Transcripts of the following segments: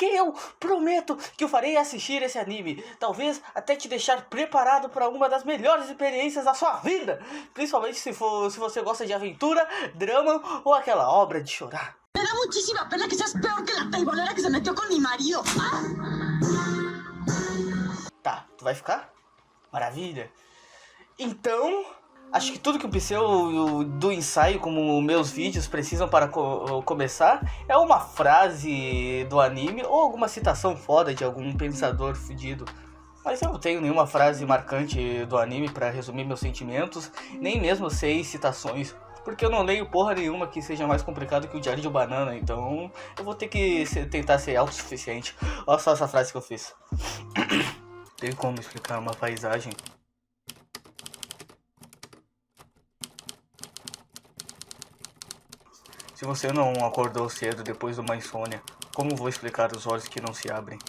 porque eu prometo que eu farei assistir esse anime. Talvez até te deixar preparado para uma das melhores experiências da sua vida. Principalmente se você gosta de aventura, drama ou aquela obra de chorar. Me da muchísima pena que seas peor que la teibolera que se metió con mi marido. Tá, tu vai ficar? Maravilha. Então, acho que tudo que o Psyu do ensaio, como meus vídeos, precisam para começar é uma frase do anime ou alguma citação foda de algum pensador fudido. Mas eu não tenho nenhuma frase marcante do anime para resumir meus sentimentos, nem mesmo sei citações. Porque eu não leio porra nenhuma que seja mais complicado que o Diário de Banana, então eu vou ter que tentar ser autossuficiente. Olha só essa frase que eu fiz. Tem como explicar uma paisagem? Se você não acordou cedo depois de uma insônia, como vou explicar os olhos que não se abrem?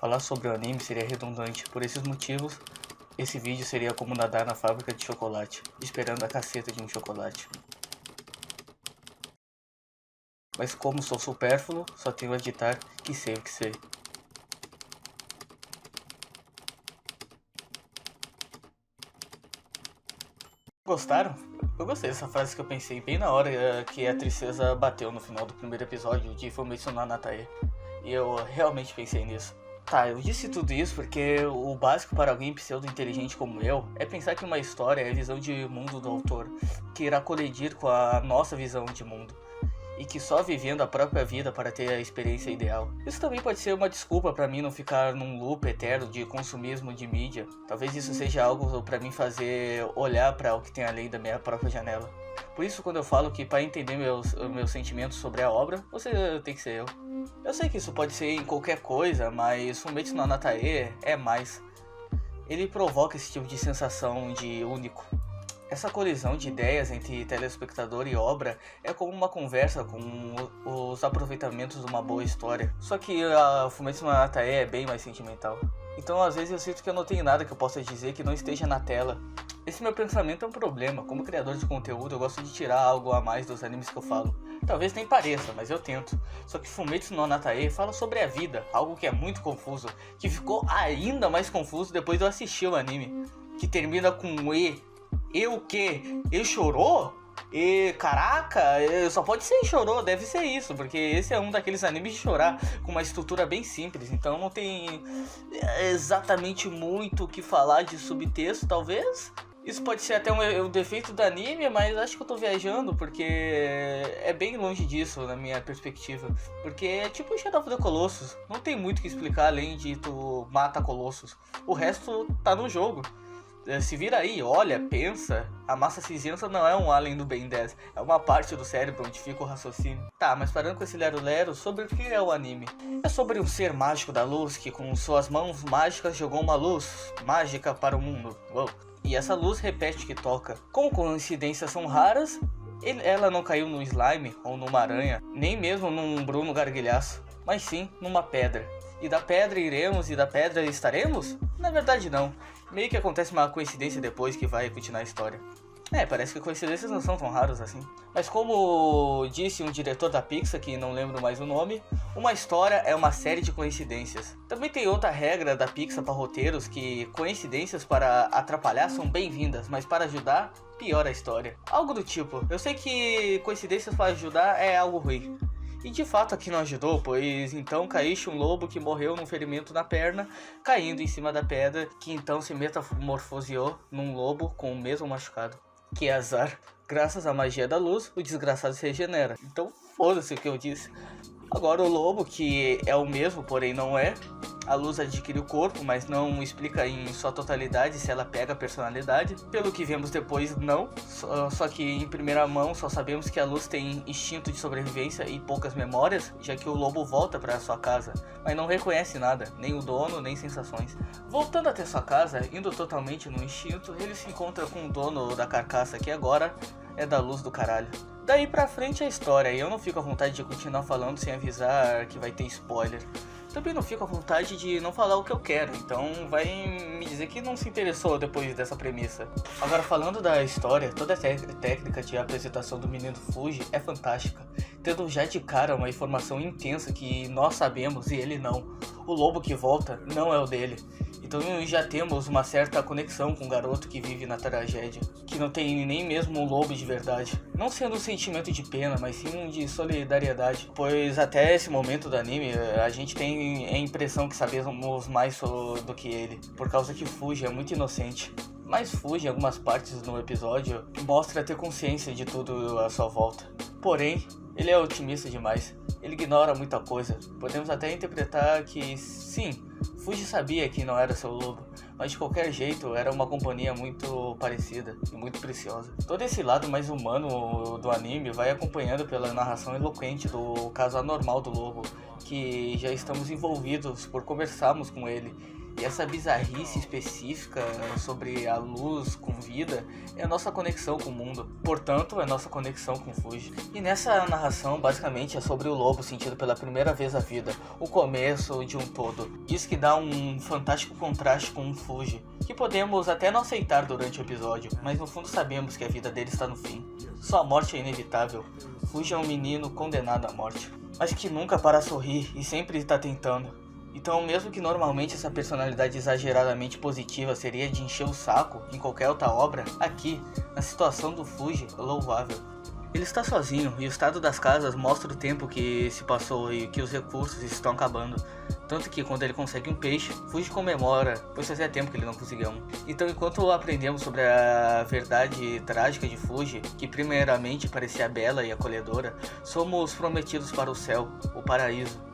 Falar sobre o anime seria redundante, por esses motivos, esse vídeo seria como nadar na fábrica de chocolate, esperando a caceta de um chocolate. Mas como sou supérfluo, só tenho a ditar que sei o que sei. Gostaram? Eu gostei dessa frase que eu pensei bem na hora que a tristeza bateu no final do primeiro episódio de Fumetsu no Anatae. E eu realmente pensei nisso. Tá, eu disse tudo isso porque o básico para alguém pseudo-inteligente como eu é pensar que uma história é a visão de mundo do autor, que irá colidir com a nossa visão de mundo, e que só vivendo a própria vida para ter a experiência ideal. Isso também pode ser uma desculpa para mim não ficar num loop eterno de consumismo de mídia. Talvez isso seja algo para mim fazer olhar para o que tem além da minha própria janela. Por isso, quando eu falo que para entender meus sentimentos sobre a obra, você tem que ser eu. Eu sei que isso pode ser em qualquer coisa, mas Fumetsu no Anatae é mais. Ele provoca esse tipo de sensação de único. Essa colisão de ideias entre telespectador e obra é como uma conversa com os aproveitamentos de uma boa história. Só que a Fumetsu no Anatae é bem mais sentimental. Então às vezes eu sinto que eu não tenho nada que eu possa dizer que não esteja na tela. Esse meu pensamento é um problema. Como criador de conteúdo eu gosto de tirar algo a mais dos animes que eu falo. Talvez nem pareça, mas eu tento. Só que Fumetsu no Anatae fala sobre a vida, algo que é muito confuso, que ficou ainda mais confuso depois de eu assistir o anime, que termina com E. E o quê? E chorou? E caraca, só pode ser chorou, deve ser isso, porque esse é um daqueles animes de chorar com uma estrutura bem simples, então não tem exatamente muito o que falar de subtexto, talvez. Isso pode ser até um defeito do anime, mas acho que eu tô viajando, porque é bem longe disso na minha perspectiva. Porque é tipo o Shadow of the Colossus, não tem muito o que explicar além de tu mata Colossus. O resto tá no jogo. Se vira aí, olha, pensa. A massa cinzenta não é um alien do Ben 10, é uma parte do cérebro onde fica o raciocínio. Tá, mas parando com esse lero-lero, sobre o que é o anime? É sobre um ser mágico da luz que com suas mãos mágicas jogou uma luz mágica para o mundo. Uou. E essa luz repete que toca. Como coincidências são raras, ela não caiu no slime ou numa aranha, nem mesmo num Bruno Garguilhaço, mas sim numa pedra. E da pedra iremos e da pedra estaremos? Na verdade não. Meio que acontece uma coincidência depois que vai continuar a história. Parece que coincidências não são tão raras assim. Mas como disse um diretor da Pixar, que não lembro mais o nome, uma história é uma série de coincidências. Também tem outra regra da Pixar para roteiros, que coincidências para atrapalhar são bem-vindas, mas para ajudar, piora a história. Algo do tipo, eu sei que coincidências para ajudar é algo ruim. E de fato aqui não ajudou, pois então Kaishi, um lobo que morreu num ferimento na perna, caindo em cima da pedra, que então se metamorfoseou num lobo com o mesmo machucado. Que azar, graças à magia da luz, o desgraçado se regenera. Então foda-se o que eu disse. Agora o lobo, que é o mesmo, porém não é. A luz adquire o corpo, mas não explica em sua totalidade se ela pega a personalidade. Pelo que vemos depois, não. Só que em primeira mão só sabemos que a luz tem instinto de sobrevivência e poucas memórias, já que o lobo volta para sua casa, mas não reconhece nada, nem o dono, nem sensações. Voltando até sua casa, indo totalmente no instinto, ele se encontra com o dono da carcaça, que agora é da luz do caralho. Daí pra frente é a história, e eu não fico à vontade de continuar falando sem avisar que vai ter spoiler. Também não fico à vontade de não falar o que eu quero, então vai me dizer que não se interessou depois dessa premissa. Agora, falando da história, toda a técnica de apresentação do menino Fuji é fantástica, tendo já de cara uma informação intensa que nós sabemos e ele não. O lobo que volta não é o dele. Então já temos uma certa conexão com o garoto que vive na tragédia, que não tem nem mesmo um lobo de verdade. Não sendo um sentimento de pena, mas sim um de solidariedade, pois até esse momento do anime a gente tem a impressão que sabemos mais do que ele, por causa que Fuji é muito inocente. Mas Fuji, em algumas partes no episódio, mostra ter consciência de tudo à sua volta. Porém, ele é otimista demais, ele ignora muita coisa. Podemos até interpretar que sim, Fuji sabia que não era seu lobo, mas de qualquer jeito era uma companhia muito parecida e muito preciosa. Todo esse lado mais humano do anime vai acompanhando pela narração eloquente do caso anormal do lobo, que já estamos envolvidos por conversarmos com ele. E essa bizarrice específica sobre a luz com vida é a nossa conexão com o mundo, portanto é a nossa conexão com Fuji. E nessa narração basicamente é sobre o lobo sentindo pela primeira vez a vida, o começo de um todo. Isso que dá um fantástico contraste com o Fuji, que podemos até não aceitar durante o episódio, mas no fundo sabemos que a vida dele está no fim. Sua morte é inevitável. Fuji é um menino condenado à morte, mas que nunca para sorrir e sempre está tentando. Então, mesmo que normalmente essa personalidade exageradamente positiva seria de encher o saco em qualquer outra obra, aqui, na situação do Fuji, é louvável. Ele está sozinho e o estado das casas mostra o tempo que se passou e que os recursos estão acabando. Tanto que quando ele consegue um peixe, Fuji comemora, pois fazia tempo que ele não conseguia um. Então, enquanto aprendemos sobre a verdade trágica de Fuji, que primeiramente parecia bela e acolhedora, somos prometidos para o céu, o paraíso,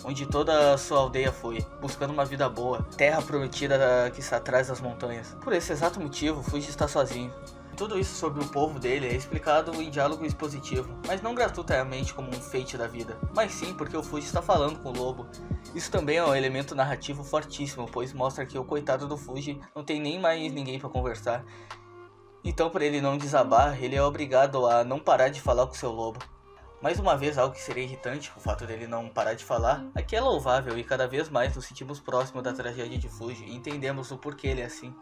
onde toda a sua aldeia foi, buscando uma vida boa, terra prometida que está atrás das montanhas. Por esse exato motivo, Fuji está sozinho. Tudo isso sobre o povo dele é explicado em diálogo expositivo, mas não gratuitamente como um feite da vida, mas sim porque o Fuji está falando com o lobo. Isso também é um elemento narrativo fortíssimo, pois mostra que o coitado do Fuji não tem nem mais ninguém para conversar. Então, para ele não desabar, ele é obrigado a não parar de falar com seu lobo. Mais uma vez, algo que seria irritante, o fato dele não parar de falar, aqui é louvável e cada vez mais nos sentimos próximos da tragédia de Fuji e entendemos o porquê ele é assim.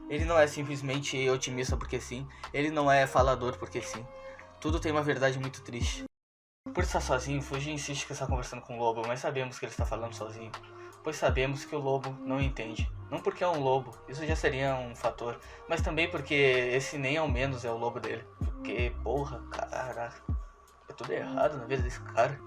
Ele não é simplesmente otimista porque sim, ele não é falador porque sim. Tudo tem uma verdade muito triste. Por estar sozinho, Fuji insiste que está conversando com o lobo, mas sabemos que ele está falando sozinho, pois sabemos que o lobo não entende. Não porque é um lobo, isso já seria um fator, mas também porque esse nem ao menos é o lobo dele. Porque, porra, caraca. É tudo errado na vida desse cara.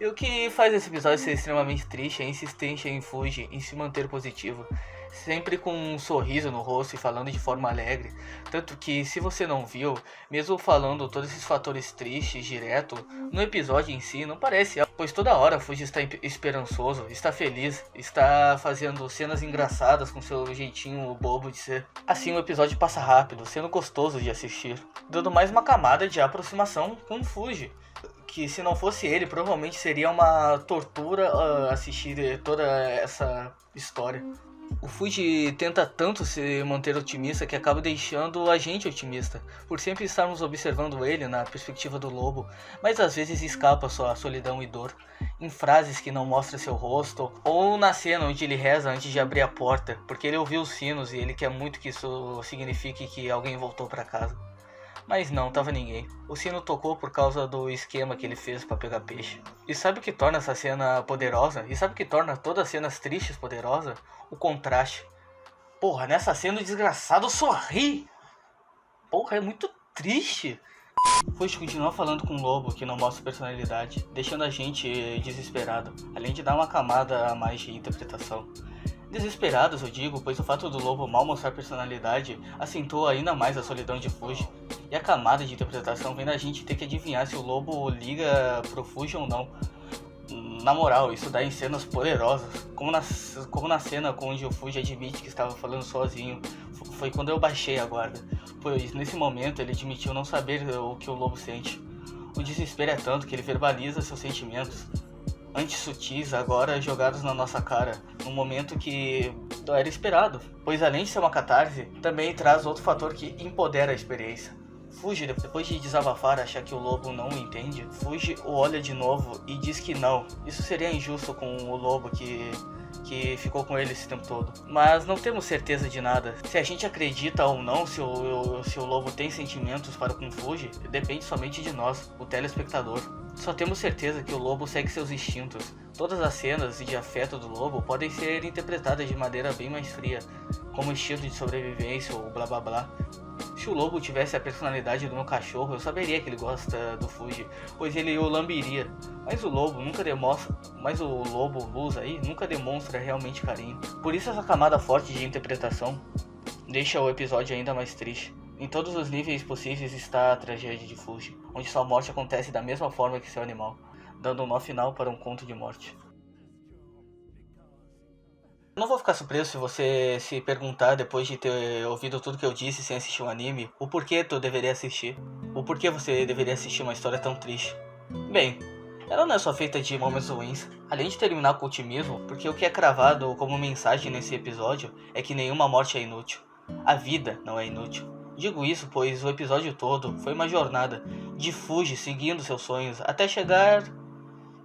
E o que faz esse episódio ser extremamente triste é a insistência em Fuji em se manter positivo, sempre com um sorriso no rosto e falando de forma alegre. Tanto que, se você não viu, mesmo falando todos esses fatores tristes direto, no episódio em si não parece, pois toda hora Fuji está esperançoso, está feliz, está fazendo cenas engraçadas com seu jeitinho bobo de ser. Assim o episódio passa rápido, sendo gostoso de assistir, dando mais uma camada de aproximação com Fuji, que se não fosse ele, provavelmente seria uma tortura assistir toda essa história. O Fuji tenta tanto se manter otimista que acaba deixando a gente otimista, por sempre estarmos observando ele na perspectiva do lobo, mas às vezes escapa sua solidão e dor, em frases que não mostram seu rosto, ou na cena onde ele reza antes de abrir a porta, porque ele ouviu os sinos e ele quer muito que isso signifique que alguém voltou para casa. Mas não, tava ninguém. O sino tocou por causa do esquema que ele fez para pegar peixe. E sabe o que torna essa cena poderosa? E sabe o que torna todas as cenas tristes poderosas? O contraste. Porra, nessa cena o desgraçado sorri. Porra, é muito triste. Fuji continua falando com o lobo, que não mostra personalidade, deixando a gente desesperado, além de dar uma camada a mais de interpretação. Desesperados, eu digo, pois o fato do lobo mal mostrar personalidade acentua ainda mais a solidão de Fuji. E a camada de interpretação vem da gente ter que adivinhar se o lobo liga pro Fuji ou não. Na moral, isso dá em cenas poderosas, como na cena onde o Fuji admite que estava falando sozinho. Foi quando eu baixei a guarda, pois nesse momento ele admitiu não saber o que o lobo sente. O desespero é tanto que ele verbaliza seus sentimentos, antes sutis, agora jogados na nossa cara, num momento que não era esperado, pois além de ser uma catarse, também traz outro fator que empodera a experiência. Fuji, depois de desabafar, achar que o lobo não o entende, Fuji o olha de novo e diz que não. Isso seria injusto com o lobo que ficou com ele esse tempo todo. Mas não temos certeza de nada. Se a gente acredita ou não se o lobo tem sentimentos para com Fuji, depende somente de nós, o telespectador. Só temos certeza que o lobo segue seus instintos. Todas as cenas de afeto do lobo podem ser interpretadas de maneira bem mais fria, como instinto de sobrevivência ou blá blá blá. Se o lobo tivesse a personalidade do meu cachorro, eu saberia que ele gosta do Fuji, pois ele o lamberia. Mas o lobo luz aí nunca demonstra realmente carinho. Por isso essa camada forte de interpretação deixa o episódio ainda mais triste. Em todos os níveis possíveis está a tragédia de Fuji, onde sua morte acontece da mesma forma que seu animal, dando um nó final para um conto de morte. Eu não vou ficar surpreso se você se perguntar, depois de ter ouvido tudo que eu disse sem assistir um anime, o porquê tu deveria assistir. O porquê você deveria assistir uma história tão triste. Bem, ela não é só feita de momentos ruins, além de terminar com otimismo, porque o que é cravado como mensagem nesse episódio é que nenhuma morte é inútil. A vida não é inútil. Digo isso pois o episódio todo foi uma jornada de Fuji seguindo seus sonhos até chegar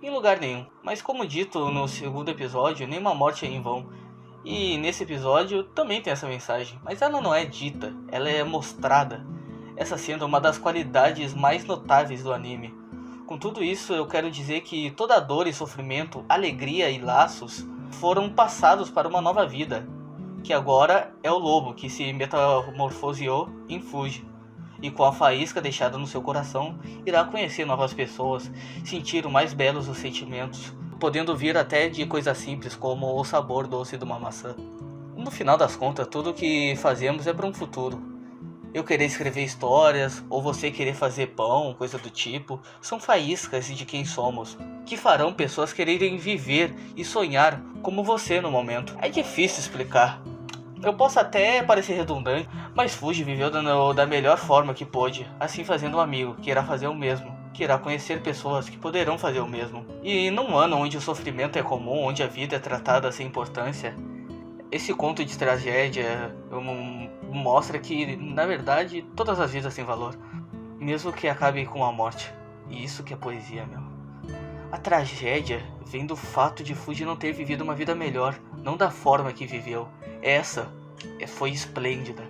em lugar nenhum. Mas como dito no segundo episódio, nenhuma morte é em vão. E nesse episódio também tem essa mensagem, mas ela não é dita, ela é mostrada. Essa sendo uma das qualidades mais notáveis do anime. Com tudo isso eu quero dizer que toda dor e sofrimento, alegria e laços foram passados para uma nova vida, que agora é o lobo que se metamorfoseou em Fuji. E com a faísca deixada no seu coração, irá conhecer novas pessoas, sentir o mais belos dos sentimentos, podendo vir até de coisas simples como o sabor doce de uma maçã. No final das contas, tudo o que fazemos é para um futuro. Eu querer escrever histórias, ou você querer fazer pão, coisa do tipo, são faíscas de quem somos, que farão pessoas quererem viver e sonhar como você no momento. É difícil explicar. Eu posso até parecer redundante, mas Fuji viveu da melhor forma que pôde, assim fazendo um amigo que irá fazer o mesmo, que irá conhecer pessoas que poderão fazer o mesmo. E num ano onde o sofrimento é comum, onde a vida é tratada sem importância, esse conto de tragédia mostra que, na verdade, todas as vidas têm valor, mesmo que acabe com a morte. E isso que é poesia, meu. A tragédia vem do fato de Fuji não ter vivido uma vida melhor, não da forma que viveu. Essa foi esplêndida,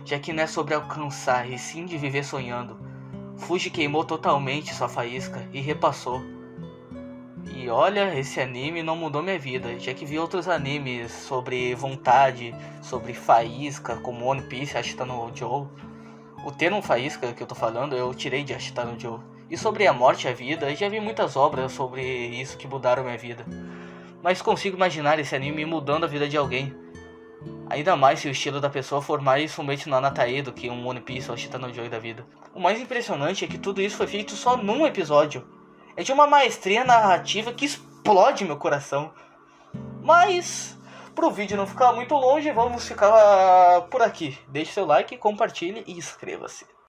já que não é sobre alcançar, e sim de viver sonhando. Fuji queimou totalmente sua faísca e repassou. E olha, esse anime não mudou minha vida, já que vi outros animes sobre vontade, sobre faísca, como One Piece, Ashita no Joe. O termo faísca que eu tô falando eu tirei de Ashita no Joe. E sobre a morte e a vida, já vi muitas obras sobre isso que mudaram minha vida. Mas consigo imaginar esse anime mudando a vida de alguém. Ainda mais se o estilo da pessoa for mais Fumetsu no Anatae do que um One Piece ou Ashita no Joe da vida. O mais impressionante é que tudo isso foi feito só num episódio. É de uma maestria narrativa que explode meu coração. Mas, pro vídeo não ficar muito longe, vamos ficar por aqui. Deixe seu like, compartilhe e inscreva-se.